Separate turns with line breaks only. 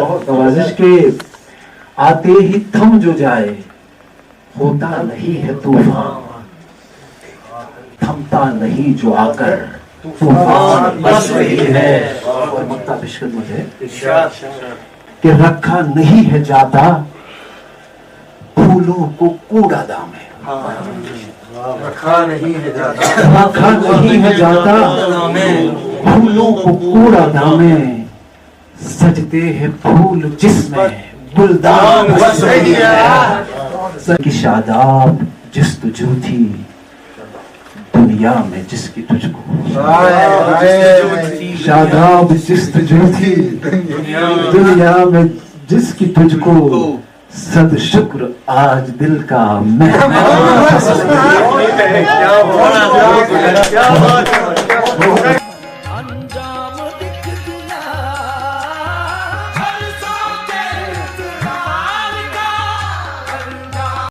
बहुत नवाजिश के आते ही थम जो जाए, होता नहीं है तूफान, थमता नहीं जो आकर तूफान बस रही है। और मक्ता बिश्कत मुझे कि रखा नहीं है जाता फूलों को कूड़ादान में,
रखा नहीं है जाता,
रखा नहीं है जाता फूलों को कूड़ादान में, सजते हैं फूल जिसमें गुलदान बस रही है। की शादाब जिस्तजू थी दुनिया में जिसकी तुझको, शादाब जिस्तजू थी दुनिया में जिसकी तुझको, सद शुक्र आज दिल का मैं